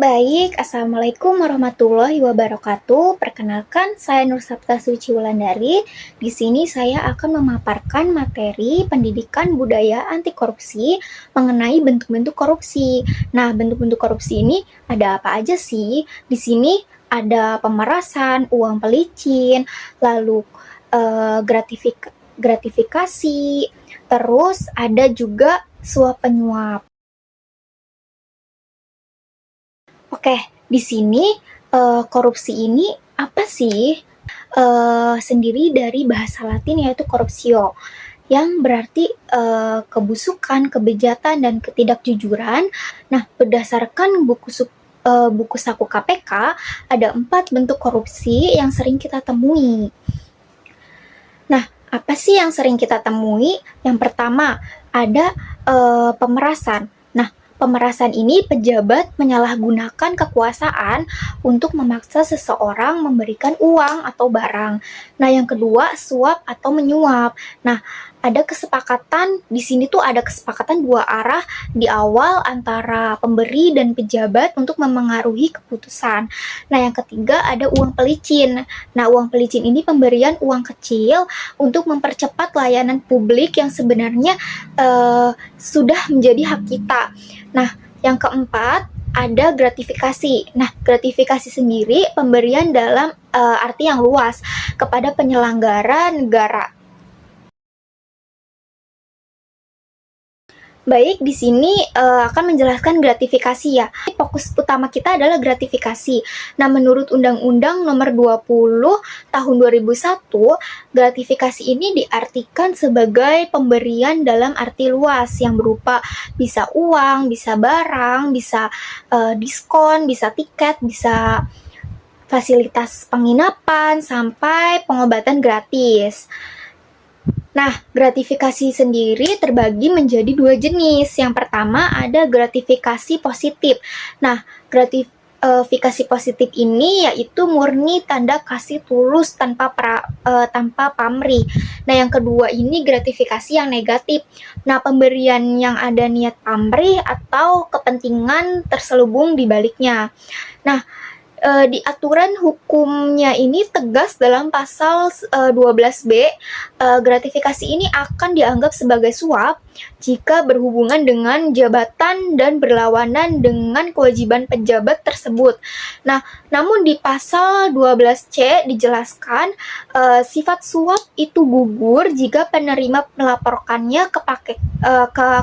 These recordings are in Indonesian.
Baik. Assalamualaikum warahmatullahi wabarakatuh. Perkenalkan, saya Nur Sapta Suci Wulandari. Di sini saya akan memaparkan materi pendidikan budaya anti korupsi mengenai bentuk-bentuk korupsi. Nah, bentuk-bentuk korupsi ini ada apa aja sih? Di sini ada pemerasan, uang pelicin, lalu gratifikasi, terus ada juga suap penyuap. Oke, di sini korupsi ini apa sih? Sendiri dari bahasa Latin yaitu corruptio, yang berarti kebusukan, kebejatan, dan ketidakjujuran. Nah, berdasarkan buku saku KPK, ada 4 bentuk korupsi yang sering kita temui. Nah, apa sih yang sering kita temui? Yang pertama, ada pemerasan. Nah, pemerasan ini pejabat menyalahgunakan kekuasaan untuk memaksa seseorang memberikan uang atau barang. Nah, yang kedua, suap atau menyuap. Nah, ada kesepakatan, di sini tuh ada kesepakatan dua arah di awal antara pemberi dan pejabat untuk memengaruhi keputusan. Nah, yang ketiga ada uang pelicin. Nah, uang pelicin ini pemberian uang kecil untuk mempercepat layanan publik yang sebenarnya sudah menjadi hak kita. Nah, yang keempat ada gratifikasi. Nah, gratifikasi sendiri pemberian dalam arti yang luas kepada penyelenggara negara. Baik, di sini akan menjelaskan gratifikasi ya. Fokus utama kita adalah gratifikasi. Nah, menurut Undang-Undang Nomor 20 Tahun 2001, gratifikasi ini diartikan sebagai pemberian dalam arti luas yang berupa bisa uang, bisa barang, bisa diskon, bisa tiket, bisa fasilitas penginapan, sampai pengobatan gratis. Nah, gratifikasi sendiri terbagi menjadi 2 jenis. Yang pertama ada gratifikasi positif. Nah, gratifikasi positif ini yaitu murni tanda kasih tulus tanpa pamrih. Nah, yang kedua ini gratifikasi yang negatif. Nah, pemberian yang ada niat pamrih atau kepentingan terselubung di baliknya. Nah, di aturan hukumnya ini tegas dalam pasal 12B, gratifikasi ini akan dianggap sebagai suap jika berhubungan dengan jabatan dan berlawanan dengan kewajiban pejabat tersebut. Nah, namun di pasal 12C dijelaskan sifat suap itu gugur jika penerima melaporkannya ke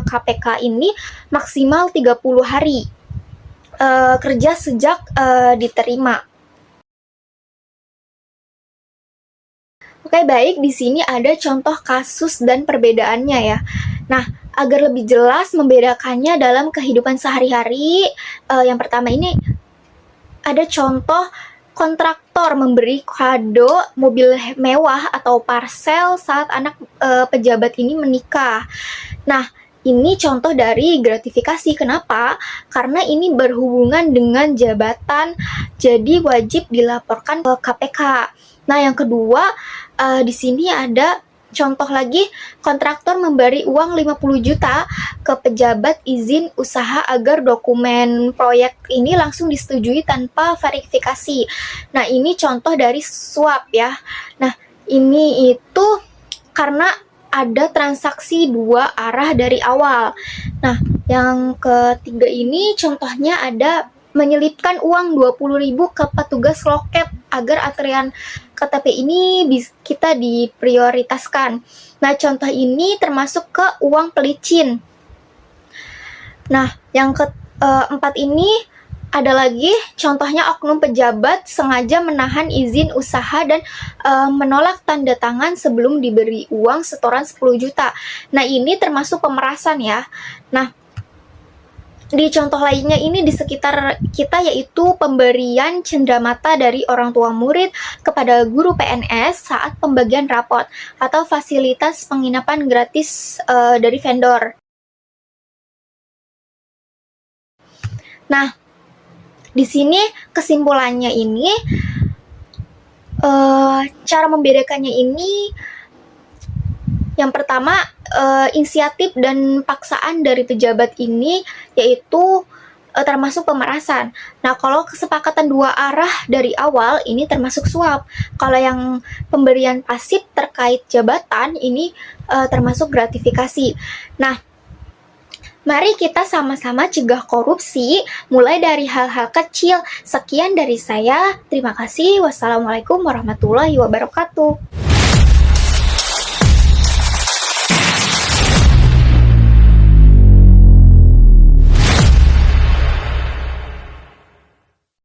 KPK ini maksimal 30 hari. Kerja sejak diterima. Oke, baik, di sini ada contoh kasus dan perbedaannya ya. Nah, agar lebih jelas membedakannya dalam kehidupan sehari-hari, yang pertama ini ada contoh kontraktor memberi kado mobil mewah atau parsel saat anak pejabat ini menikah. Nah, ini contoh dari gratifikasi. Kenapa? Karena ini berhubungan dengan jabatan, jadi wajib dilaporkan ke KPK. Nah, yang kedua, di sini ada contoh lagi, kontraktor memberi uang 50 juta ke pejabat izin usaha agar dokumen proyek ini langsung disetujui tanpa verifikasi. Nah, ini contoh dari suap ya. Nah, ini itu karena ada transaksi dua arah dari awal. Nah, yang ketiga ini contohnya ada menyelipkan uang 20.000 ke petugas loket agar antrian KTP ini kita diprioritaskan. Nah, contoh ini termasuk ke uang pelicin. Nah, yang keempat ini ada lagi contohnya oknum pejabat sengaja menahan izin usaha dan menolak tanda tangan sebelum diberi uang setoran 10 juta. Nah, ini termasuk pemerasan ya. Nah, di contoh lainnya ini di sekitar kita yaitu pemberian cenderamata dari orang tua murid kepada guru PNS saat pembagian rapot atau fasilitas penginapan gratis dari vendor. Nah, di sini kesimpulannya ini cara membedakannya ini yang pertama inisiatif dan paksaan dari pejabat ini yaitu termasuk pemerasan. Nah, kalau kesepakatan dua arah dari awal ini termasuk suap. Kalau yang pemberian pasif terkait jabatan ini termasuk gratifikasi. Nah, mari kita sama-sama cegah korupsi, mulai dari hal-hal kecil. Sekian dari saya. Terima kasih. Wassalamualaikum warahmatullahi wabarakatuh.